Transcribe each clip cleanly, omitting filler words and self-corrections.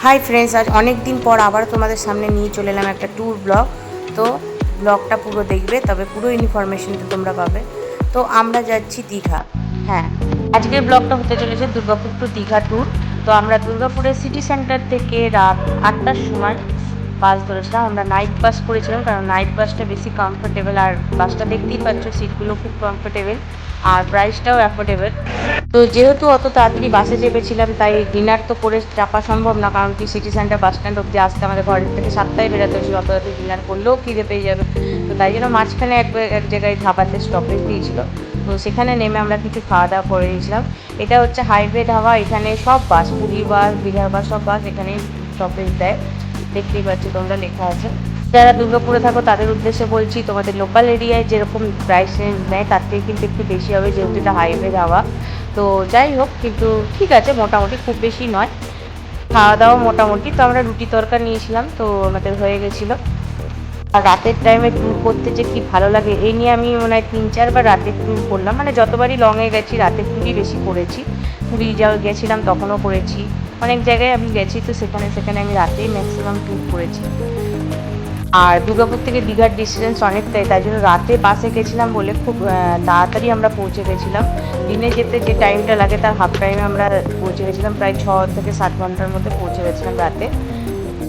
Hi friends, আজ অনেক দিন পর আবার তোমাদের সামনে নিয়ে চলে এলাম একটা ট্যুর ব্লগ। তো ব্লগটা পুরো দেখবে, তবে পুরো ইনফরমেশনটা তোমরা পাবে। তো আমরা যাচ্ছি দীঘা। হ্যাঁ, আজকের ব্লগটা হতে চলেছে দুর্গাপুর টু দীঘা ট্যুর। তো আমরা দুর্গাপুরের সিটি সেন্টার থেকে রাত 8টার সময় বাস ধরেছিলাম। আমরা নাইট বাস করেছিলাম, কারণ নাইট বাসটা বেশি কমফোর্টেবল, আর বাসটা দেখতেই পাচ্ছ সিটগুলো খুব কমফোর্টেবল আর প্রাইসটাও অ্যাফোর্ডেবল। তো যেহেতু অত তাড়াতাড়ি বাসে চেপেছিলাম, তাই ডিনার তো করে চাপা সম্ভব না, কারণ কি সিটি সেন্টার বাস স্ট্যান্ড অব্দি আসতে আমাদের ঘরের থেকে 7টায় বেরোতে হয়েছিল। অত তাড়াতাড়ি ডিনার করলেও খিদে পেয়ে যাবে। তো তাই জন্য মাঝখানে এক জায়গায় ধাবাতে স্টপেজ দিয়েছিল। তো সেখানে নেমে আমরা কিছু খাওয়া দাওয়া করে নিয়েছিলাম। এটা হচ্ছে হাইওয়ে ধাবা। এখানে সব বাস, পুরী বাস, দীঘার বাস, সব বাস এখানেই স্টপেজ দেয়। দেখতেই পাচ্ছি তোমরা, লেখা আছে। যারা দুর্গাপুরে থাকো তাদের উদ্দেশ্যে বলছি, তোমাদের লোকাল এরিয়ায় যেরকম প্রাইস রেঞ্জ নেয় তার থেকে কিন্তু একটু বেশি হবে, যেহেতু এটা হাইওয়ে ধাবা। তো যাই হোক, কিন্তু ঠিক আছে, মোটামুটি খুব বেশি নয়। খাওয়া দাওয়া মোটামুটি। তো আমরা রুটি তরকারি নিয়েছিলাম, তো আমাদের হয়ে গেছিলো। আর রাতের টাইমে ট্যুর করতে যে কী ভালো লাগে, এই নিয়ে আমি মনে হয় 3-4বার রাতের ট্যুর করলাম। মানে যতবারই লংয়ে গেছি রাতের ট্যুরই বেশি করেছি। পুরী গেছিলাম তখনও করেছি, অনেক জায়গায় আমি গেছি, তো সেখানে আমি রাতেই ম্যাক্সিমাম ট্যুর করেছি। আর দুর্গাপুর থেকে দীঘার ডিস্টেন্স অনেকটাই, তাই জন্য রাতে বাসে গেছিলাম বলে খুব তাড়াতাড়ি আমরা পৌঁছে গেছিলাম। দিনে যেতে যে টাইমটা লাগে তার হাফ টাইমে আমরা পৌঁছে গেছিলাম, প্রায় 6 থেকে 7 ঘন্টার মধ্যে পৌঁছে গেছিলাম রাতে।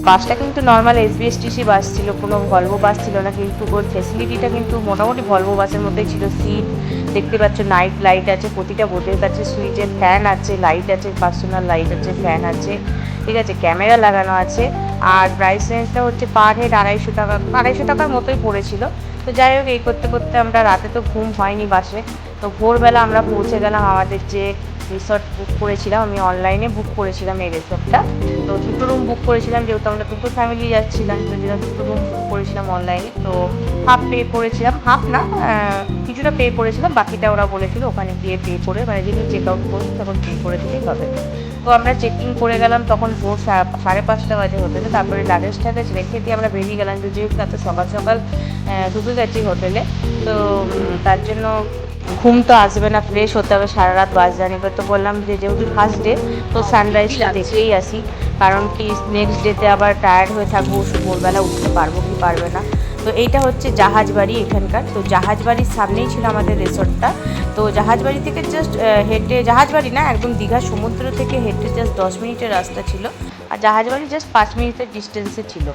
বাসটা কিন্তু নর্মাল এসবিএসটিসি বাস ছিল, কোনো ভলভো বাস ছিল না, কিন্তু ওর ফেসিলিটিটা কিন্তু মোটামুটি ভলভো বাসের মধ্যেই ছিল। সিট দেখতে পাচ্ছ, নাইট লাইট আছে, প্রতিটা বোটের কাছে সুইচের ফ্যান আছে, লাইট আছে, পার্সোনাল লাইট আছে, ফ্যান আছে, ঠিক আছে, ক্যামেরা লাগানো আছে। আর প্রাইস রেঞ্জটা হচ্ছে পার হেড 250 টাকা, 250 টাকার মতোই পড়েছিল। তো যাই হোক, এই করতে করতে আমরা রাতে তো ঘুম হয়নি বাসে। তো ভোরবেলা আমরা পৌঁছে গেলাম আমাদের যে রিসর্ট বুক করেছিলাম। আমি অনলাইনে বুক করেছিলাম এই রিসর্টটা। তো 2টো রুম বুক করেছিলাম, যেহেতু আমরা 2টো ফ্যামিলি যাচ্ছিলাম, তো যেটা 2টো রুম বুক করেছিলাম অনলাইনে। তো হাফ পে করেছিলাম, হাফ না, কিছুটা পে করেছিলাম, বাকিটা ওরা বলেছিল ওখানে গিয়ে পে করে, মানে যেদিন চেক আউট করছি তখন পে করে দিলেই হবে। তো আমরা চেকিং করে গেলাম, তখন ভোর 5:30 বাজে হোটেলে। তারপরে লাগেজ টাগেজ রেখে দিয়ে আমরা বেরিয়ে গেলাম, যেহেতু এত সকাল সকাল ঢুকে গেছি হোটেলে। তো তার জন্য ঘুম তো আসবে না, ফ্রেশ হতে হবে, সারা রাত বাস জার্নি করে। তো বললাম যে যেহেতু ফার্স্ট ডে, তো সানরাইজটা দেখেই আসি, কারণ কি নেক্সট ডেতে আবার টায়ার্ড হয়ে থাকবো, ভোরবেলা উঠতে পারবো কি পারবে না। তো এইটা হচ্ছে জাহাজবাড়ি এখানকার। তো জাহাজবাড়ির সামনেই ছিল আমাদের রিসর্টটা। তো জাহাজবাড়ি থেকে জাস্ট হেঁটে, জাহাজবাড়ি না, একদম দীঘা সমুদ্র থেকে হেঁটে জাস্ট 10 মিনিটের রাস্তা ছিল। আর জাহাজবাড়ি জাস্ট 5 মিনিটের ডিস্টেন্সে ছিল,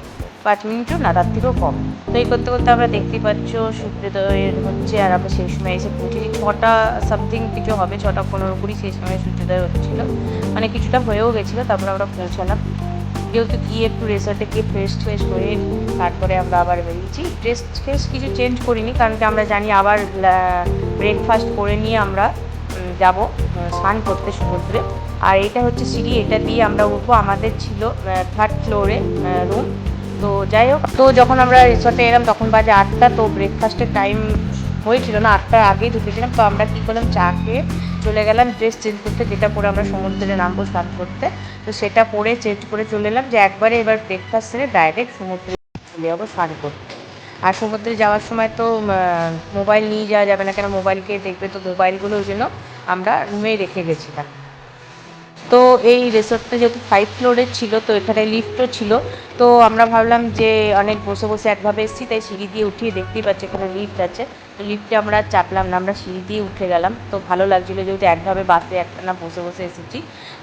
5 মিনিটও না, তার থেকেও কম। তো এই করতে করতে আমরা দেখতেই পাচ্ছ সূর্যোদয়ের হচ্ছে, আর আমরা সেই সময় এসে পৌঁছেছি 6টা সামথিং কিছু হবে, 6:15 সেই সময় সূর্যোদয় হচ্ছিলো, মানে কিছুটা হয়েও গেছিলো। তারপর আমরা পৌঁছালাম, যেহেতু গিয়ে একটু রিসর্টে গিয়ে ফ্রেশ হয়ে তারপরে আমরা আবার বেরিয়েছি। ড্রেস কিছু চেঞ্জ করিনি, কারণ কি আমরা জানি আবার ব্রেকফাস্ট করে নিয়ে আমরা যাব স্নান করতে সমুদ্রে। আর এটা হচ্ছে সিঁড়ি, এটা দিয়ে আমরা উঠবো। আমাদের ছিল 3rd ফ্লোরে রুম। তো যাই হোক, তো যখন আমরা রিসর্টে এলাম তখন বাজে 8টা। তো ব্রেকফাস্টের টাইম হয়েছিল না, 8টার আগেই ঢুকেছিলাম। তো আমরা কী করলাম, চা খেয়ে চলে গেলাম ড্রেস চেঞ্জ করতে, যেটা পরে আমরা সমুদ্রে নামবো স্নান করতে। তো সেটা পরে চেঞ্জ করে চলে এলাম, যে একবারে এবার ব্রেকফাস্ট সেরে ডাইরেক্ট সমুদ্রে চলে যাবো স্নান করতে। আর সমুদ্রে যাওয়ার সময় তো মোবাইল নিয়ে যাওয়া যাবে না, কেন মোবাইলকে দেখবে, তো মোবাইলগুলো ওই জন্য আমরা রুমেই রেখে গেছিলাম। তো এই রিসর্টটা যেহেতু 5 ফ্লোরের ছিল, তো এখানে লিফটও ছিল। তো আমরা ভাবলাম যে অনেক বসে বসে একভাবে এসেছি, তাই সিঁড়ি দিয়ে উঠিয়ে, দেখতেই পাচ্ছি এখানে লিফট আছে। তো লিফটে আমরা চাপলাম না, আমরা সিঁড়ি দিয়ে উঠে গেলাম। তো ভালো লাগছিলো, যেহেতু একভাবে বাসে একটানা বসে বসে এসেছি।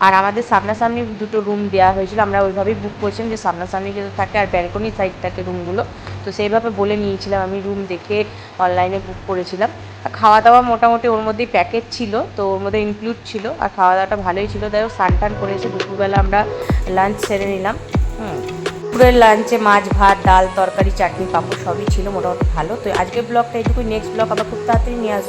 আর আমাদের সামনাসামনি 2টো রুম দেওয়া হয়েছিল, আমরা ওইভাবেই বুক করেছিলাম যে সামনাসামনি যেহেতু থাকে আর ব্যালকনি সাইড থাকে রুমগুলো, তো সেইভাবে বলে নিয়েছিলাম, আমি রুম দেখে অনলাইনে বুক করেছিলাম। খাওয়া দাওয়া মোটামুটি ওর মধ্যেই প্যাকেজ ছিল, তো ওর মধ্যে ইনক্লুড ছিল, আর খাওয়া দাওয়াটা ভালোই ছিল। তাই স্নান টান করে এসে দুপুরবেলা আমরা লাঞ্চ সেরে নিলাম। দুপুরের লাঞ্চে মাছ, ভাত, ডাল, তরকারি, চাটনি, পাঁপড় সবই ছিল, মোটামুটি ভালো। তো আজকের ব্লগটা এইটুকুই, নেক্সট ব্লগ আবার খুব তাড়াতাড়ি নিয়ে আসবো।